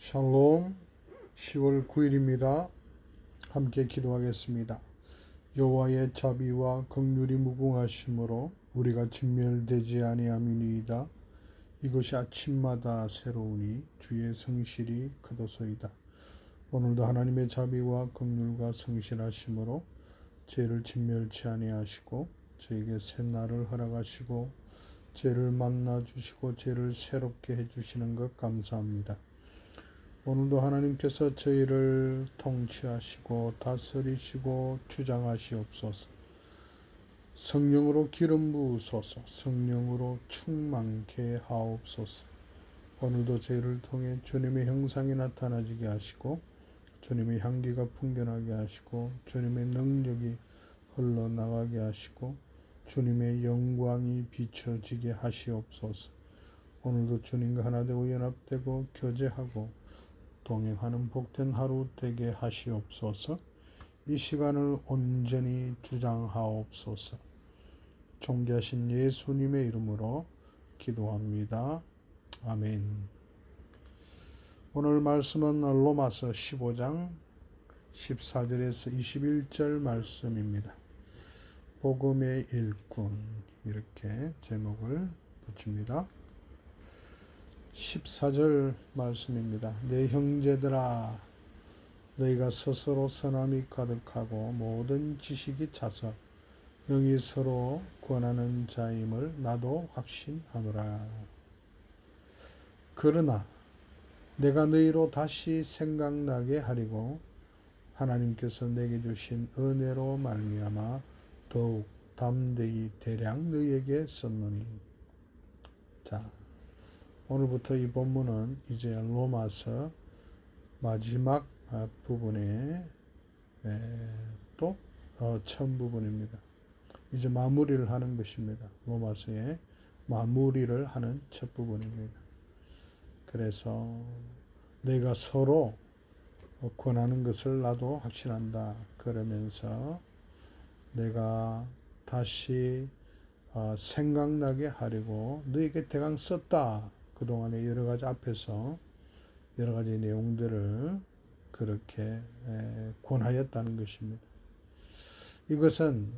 샬롬. 10월 9일입니다. 함께 기도하겠습니다. 여호와의 자비와 긍휼이 무궁하심으로 우리가 진멸되지 아니함이니이다. 이것이 아침마다 새로우니 주의 성실이 크도소이다. 오늘도 하나님의 자비와 긍휼과 성실하심으로 죄를 진멸치 아니하시고 저에게 새 날을 허락하시고 죄를 만나 주시고 죄를 새롭게 해주시는 것 감사합니다. 오늘도 하나님께서 저희를 통치하시고 다스리시고 주장하시옵소서. 성령으로 기름 부으소서. 성령으로 충만케 하옵소서. 오늘도 저희를 통해 주님의 형상이 나타나지게 하시고 주님의 향기가 풍겨나게 하시고 주님의 능력이 흘러나가게 하시고 주님의 영광이 비춰지게 하시옵소서. 오늘도 주님과 하나 되고 연합되고 교제하고 동행하는 복된 하루 되게 하시옵소서. 이 시간을 온전히 주장하옵소서. 존귀하신 예수님의 이름으로 기도합니다. 아멘. 오늘 말씀은 로마서 15장 14절에서 21절 말씀입니다. 복음의 일꾼, 이렇게 제목을 붙입니다. 14절 말씀입니다. 내 형제들아, 너희가 스스로 선함이 가득하고 모든 지식이 차서 능히 서로 권하는 자임을 나도 확신하노라. 그러나 내가 너희로 다시 생각나게 하리고 하나님께서 내게 주신 은혜로 말미암아 더욱 담대히 대량 너희에게 썼노니. 자, 오늘부터 이 본문은 이제 로마서 마지막 부분에 또 처음 부분입니다. 이제 마무리를 하는 것입니다. 로마서의 마무리를 하는 첫 부분입니다. 그래서 내가 서로 권하는 것을 나도 확신한다. 그러면서 내가 다시 생각나게 하려고 너에게 대강 썼다. 그동안에 여러 가지 앞에서 여러 가지 내용들을 그렇게 권하였다는 것입니다. 이것은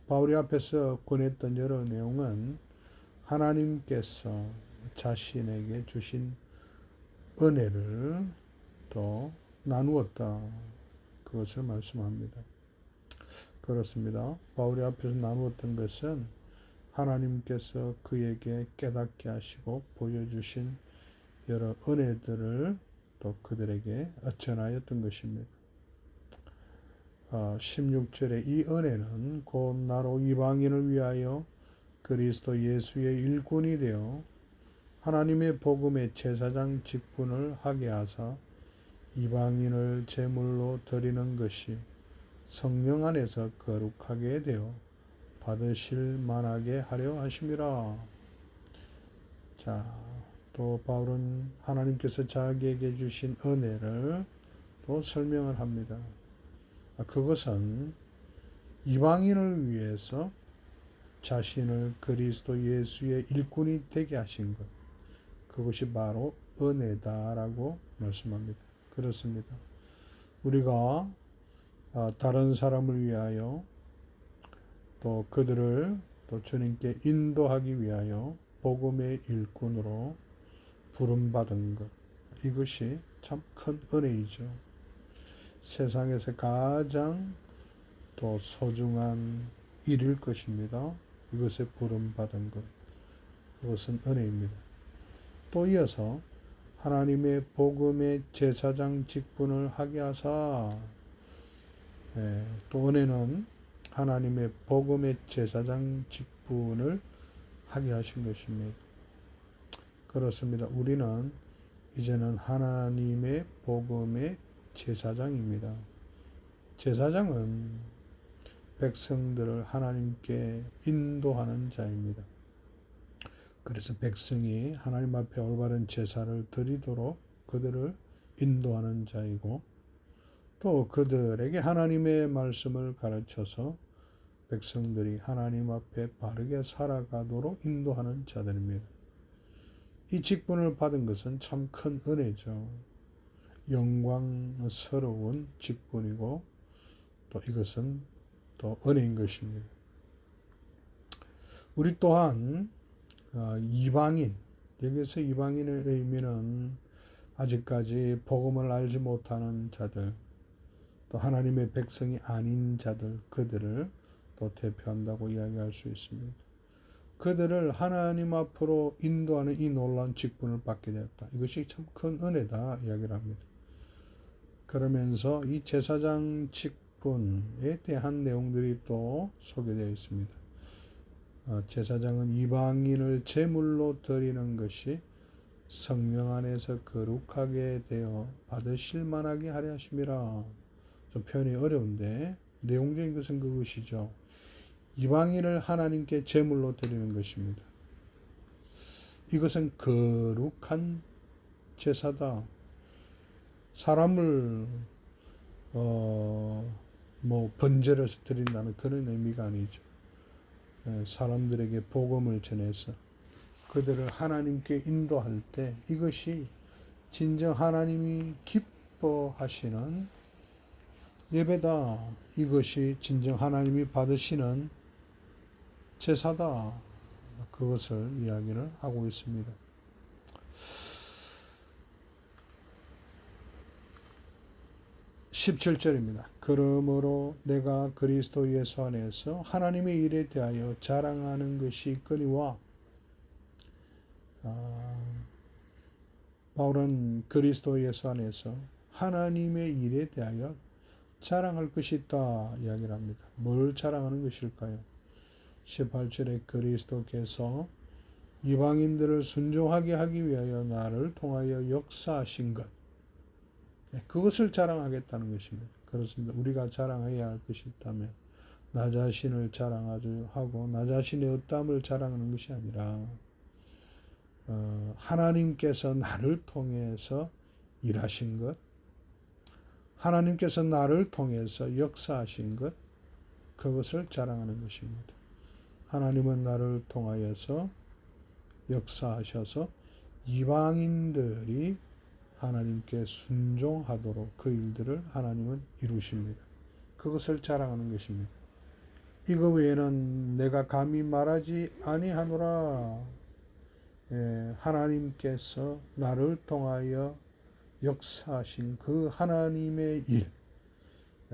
바울이 앞에서 권했던 여러 내용은 하나님께서 자신에게 주신 은혜를 또 나누었다. 그것을 말씀합니다. 그렇습니다. 바울이 앞에서 나누었던 것은 하나님께서 그에게 깨닫게 하시고 보여주신 여러 은혜들을 또 그들에게 전하였던 것입니다. 16절에 이 은혜는 곧 나로 이방인을 위하여 그리스도 예수의 일꾼이 되어 하나님의 복음의 제사장 직분을 하게 하사 이방인을 제물로 드리는 것이 성령 안에서 거룩하게 되어 받으실 만하게 하려 하심이라. 자, 또 바울은 하나님께서 자기에게 주신 은혜를 또 설명을 합니다. 그것은 이방인을 위해서 자신을 그리스도 예수의 일꾼이 되게 하신 것, 그것이 바로 은혜다라고 말씀합니다. 그렇습니다. 우리가 다른 사람을 위하여 또 그들을 또 주님께 인도하기 위하여 복음의 일꾼으로 부름받은 것, 이것이 참 큰 은혜이죠. 세상에서 가장 또 소중한 일일 것입니다. 이것에 부름받은 것, 그것은 은혜입니다. 또 이어서 하나님의 복음의 제사장 직분을 하게 하사, 또 은혜는 하나님의 복음의 제사장 직분을 하게 하신 것입니다. 그렇습니다. 우리는 이제는 하나님의 복음의 제사장입니다. 제사장은 백성들을 하나님께 인도하는 자입니다. 그래서 백성이 하나님 앞에 올바른 제사를 드리도록 그들을 인도하는 자이고, 또 그들에게 하나님의 말씀을 가르쳐서 백성들이 하나님 앞에 바르게 살아가도록 인도하는 자들입니다. 이 직분을 받은 것은 참 큰 은혜죠. 영광스러운 직분이고 또 이것은 또 은혜인 것입니다. 우리 또한 이방인, 여기서 이방인의 의미는 아직까지 복음을 알지 못하는 자들, 또 하나님의 백성이 아닌 자들, 그들을 또 대표한다고 이야기할 수 있습니다. 그들을 하나님 앞으로 인도하는 이 놀라운 직분을 받게 되었다. 이것이 참 큰 은혜다 이야기를 합니다. 그러면서 이 제사장 직분에 대한 내용들이 또 소개되어 있습니다. 제사장은 이방인을 제물로 드리는 것이 성령 안에서 거룩하게 되어 받으실 만하게 하려 하심이라. 좀 표현이 어려운데 내용적인 것은 그것이죠. 이방인을 하나님께 제물로 드리는 것입니다. 이것은 거룩한 제사다. 사람을 번제로 해서 드린다는 그런 의미가 아니죠. 사람들에게 복음을 전해서 그들을 하나님께 인도할 때 이것이 진정 하나님이 기뻐하시는 예배다. 이것이 진정 하나님이 받으시는 제사다. 그것을 이야기를 하고 있습니다. 17절입니다. 그러므로 내가 그리스도 예수 안에서 하나님의 일에 대하여 자랑하는 것이 있거니와 바울은 그리스도 예수 안에서 하나님의 일에 대하여 자랑할 것이 있다 이야기를 합니다. 뭘 자랑하는 것일까요? 18절에 그리스도께서 이방인들을 순종하게 하기 위하여 나를 통하여 역사하신 것, 그것을 자랑하겠다는 것입니다. 그렇습니다. 우리가 자랑해야 할 것이 있다면 나 자신을 자랑하고 나 자신의 어떠함을 자랑하는 것이 아니라 하나님께서 나를 통해서 일하신 것, 하나님께서 나를 통해서 역사하신 것, 그것을 자랑하는 것입니다. 하나님은 나를 통하여서 역사하셔서 이방인들이 하나님께 순종하도록 그 일들을 하나님은 이루십니다. 그것을 자랑하는 것입니다. 이거 외에는 내가 감히 말하지 아니하노라. 하나님께서 나를 통하여 역사하신 그 하나님의 일,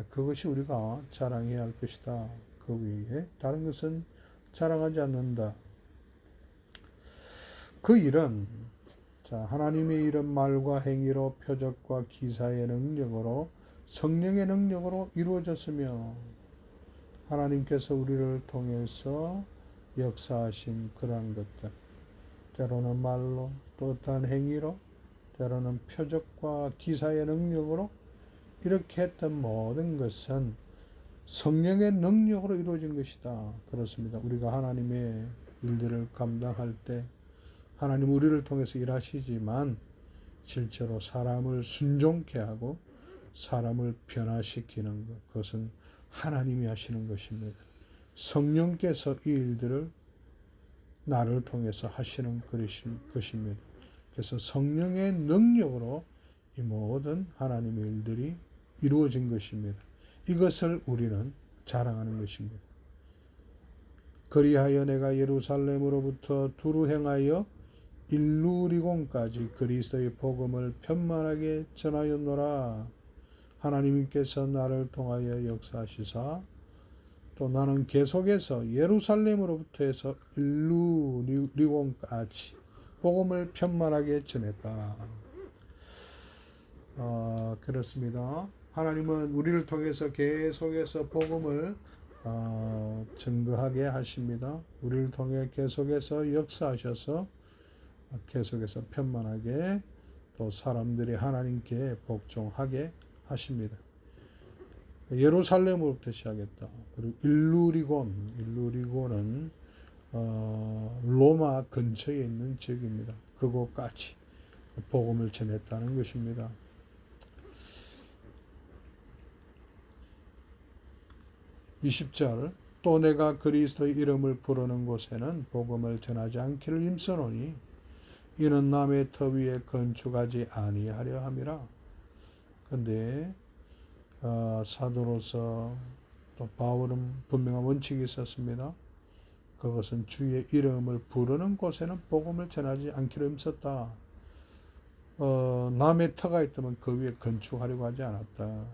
그것이 우리가 자랑해야 할 것이다. 그 외에 다른 것은 자랑하지 않는다. 그 일은 하나님의 일은 말과 행위로 표적과 기사의 능력으로 성령의 능력으로 이루어졌으며 하나님께서 우리를 통해서 역사하신 그러한 것들, 때로는 말로 또 어떠한 행위로 때로는 표적과 기사의 능력으로 이렇게 했던 모든 것은 성령의 능력으로 이루어진 것이다. 그렇습니다. 우리가 하나님의 일들을 감당할 때 하나님 우리를 통해서 일하시지만 실제로 사람을 순종케 하고 사람을 변화시키는 것, 그것은 하나님이 하시는 것입니다. 성령께서 이 일들을 나를 통해서 하시는 것입니다. 그래서 성령의 능력으로 이 모든 하나님의 일들이 이루어진 것입니다. 이것을 우리는 자랑하는 것입니다. 그리하여 내가 예루살렘으로부터 두루 행하여 일루리곤까지 그리스도의 복음을 편만하게 전하였노라. 하나님께서 나를 통하여 역사하시사 또 나는 계속해서 예루살렘으로부터 해서 일루리곤까지 복음을 편만하게 전했다. 그렇습니다. 하나님은 우리를 통해서 계속해서 복음을 증거하게 하십니다. 우리를 통해 계속해서 역사하셔서 계속해서 편만하게 또 사람들이 하나님께 복종하게 하십니다. 예루살렘으로부터 시작했다. 그리고 일루리곤은 로마 근처에 있는 지역입니다. 그곳까지 복음을 전했다는 것입니다. 20절 또 내가 그리스도의 이름을 부르는 곳에는 복음을 전하지 않기를 힘쓰노니 이는 남의 터 위에 건축하지 아니하려 함이라. 근데 사도로서 또 바울은 분명한 원칙이 있었습니다. 그것은 주의 이름을 부르는 곳에는 복음을 전하지 않기로 힘썼다. 남의 터가 있다면 그 위에 건축하려고 하지 않았다.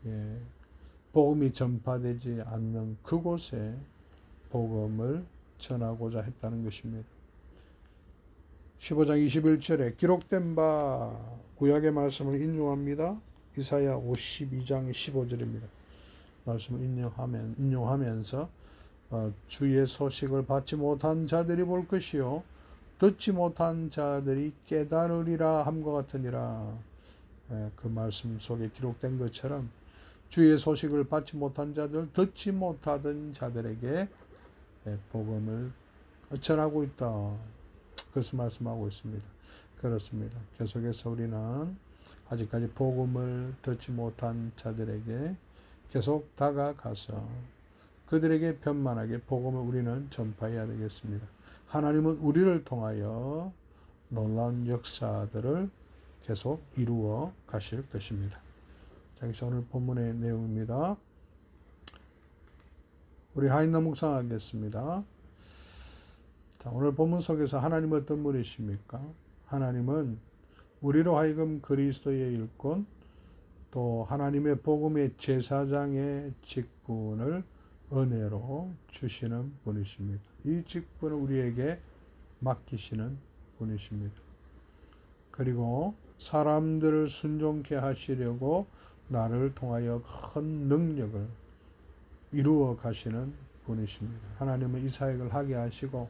예, 복음이 전파되지 않는 그곳에 복음을 전하고자 했다는 것입니다. 15장 21절에 기록된 바 구약의 말씀을 인용합니다. 이사야 52장 15절입니다. 말씀을 인용하면서 주의 소식을 받지 못한 자들이 볼 것이요 듣지 못한 자들이 깨달으리라 함과 같으니라. 그 말씀 속에 기록된 것처럼 주의 소식을 받지 못한 자들, 듣지 못하던 자들에게 복음을 전하고 있다. 그것을 말씀하고 있습니다. 그렇습니다. 계속해서 우리는 아직까지 복음을 듣지 못한 자들에게 계속 다가가서 그들에게 편만하게 복음을 우리는 전파해야 되겠습니다. 하나님은 우리를 통하여 놀라운 역사들을 계속 이루어 가실 것입니다. 자, 여기서 오늘 본문의 내용입니다. 우리 하인나 묵상하겠습니다. 자, 오늘 본문 속에서 하나님은 어떤 분이십니까? 하나님은 우리로 하여금 그리스도의 일꾼, 또 하나님의 복음의 제사장의 직분을 은혜로 주시는 분이십니다. 이 직분을 우리에게 맡기시는 분이십니다. 그리고 사람들을 순종케 하시려고 나를 통하여 큰 능력을 이루어 가시는 분이십니다. 하나님은 이 사역을 하게 하시고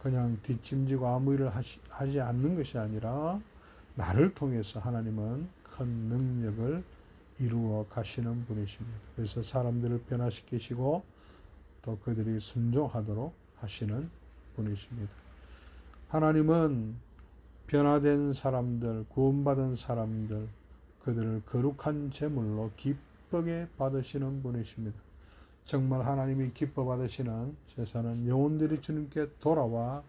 그냥 뒷짐지고 아무 일을 하지 않는 것이 아니라 나를 통해서 하나님은 큰 능력을 이루어 가시는 분이십니다. 그래서 사람들을 변화시키시고 또 그들이 순종하도록 하시는 분이십니다. 하나님은 변화된 사람들, 구원받은 사람들, 그들을 거룩한 제물로 기쁘게 받으시는 분이십니다. 정말 하나님이 기뻐 받으시는 제사는 영혼들이 주님께 돌아와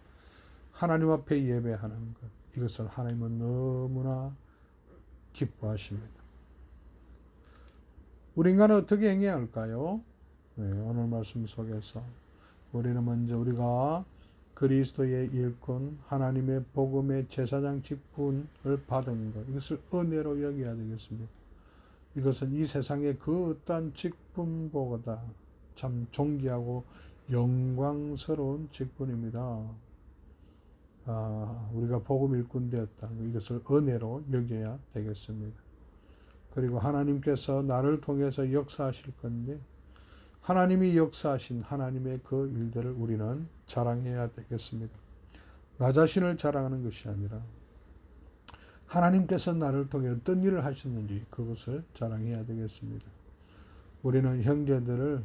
하나님 앞에 예배하는 것. 이것을 하나님은 너무나 기뻐하십니다. 우리 인간은 어떻게 행해야 할까요? 오늘 말씀 속에서 우리는 먼저 우리가 그리스도의 일꾼, 하나님의 복음의 제사장 직분을 받은 것, 이것을 은혜로 여겨야 되겠습니다. 이것은 이 세상의 그 어떠한 직분보다 참 존귀하고 영광스러운 직분입니다. 우리가 복음 일꾼 되었다. 이것을 은혜로 여겨야 되겠습니다. 그리고 하나님께서 나를 통해서 역사하실 건데 하나님이 역사하신 하나님의 그 일들을 우리는 자랑해야 되겠습니다. 나 자신을 자랑하는 것이 아니라 하나님께서 나를 통해 어떤 일을 하셨는지 그것을 자랑해야 되겠습니다. 우리는 형제들을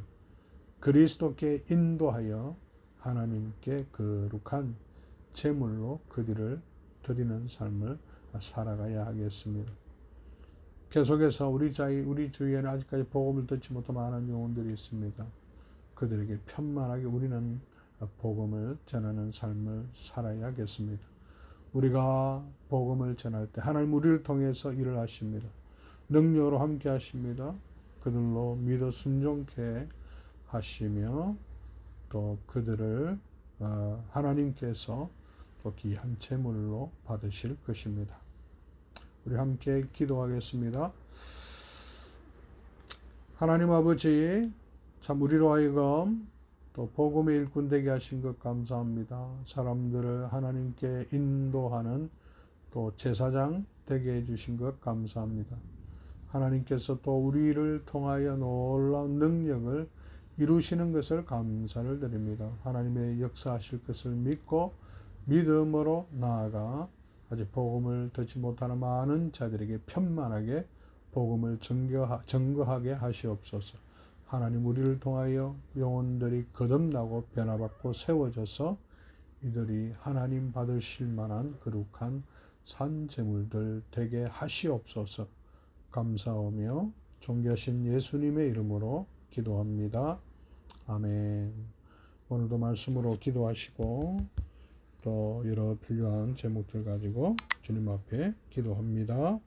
그리스도께 인도하여 하나님께 거룩한 제물로 그들을 드리는 삶을 살아가야 하겠습니다. 계속해서 우리 주위에는 아직까지 복음을 듣지 못한 많은 영혼들이 있습니다. 그들에게 편만하게 우리는 복음을 전하는 삶을 살아야겠습니다. 우리가 복음을 전할 때 하나님 우리를 통해서 일을 하십니다. 능력으로 함께 하십니다. 그들로 믿어 순종케 하시며 또 그들을 하나님께서 또 귀한 제물로 받으실 것입니다. 우리 함께 기도하겠습니다. 하나님 아버지, 참 우리로 하여금 또 복음의 일꾼 되게 하신 것 감사합니다. 사람들을 하나님께 인도하는 또 제사장 되게 해주신 것 감사합니다. 하나님께서 또 우리를 통하여 놀라운 능력을 이루시는 것을 감사를 드립니다. 하나님의 역사하실 것을 믿고 믿음으로 나아가 아직 복음을 듣지 못하는 많은 자들에게 편만하게 복음을 증거하게 하시옵소서. 하나님 우리를 통하여 영혼들이 거듭나고 변화받고 세워져서 이들이 하나님 받으실 만한 거룩한 산제물들 되게 하시옵소서. 감사하며 존귀하신 예수님의 이름으로 기도합니다. 아멘. 오늘도 말씀으로 기도하시고 또 여러 필요한 제목들 가지고 주님 앞에 기도합니다.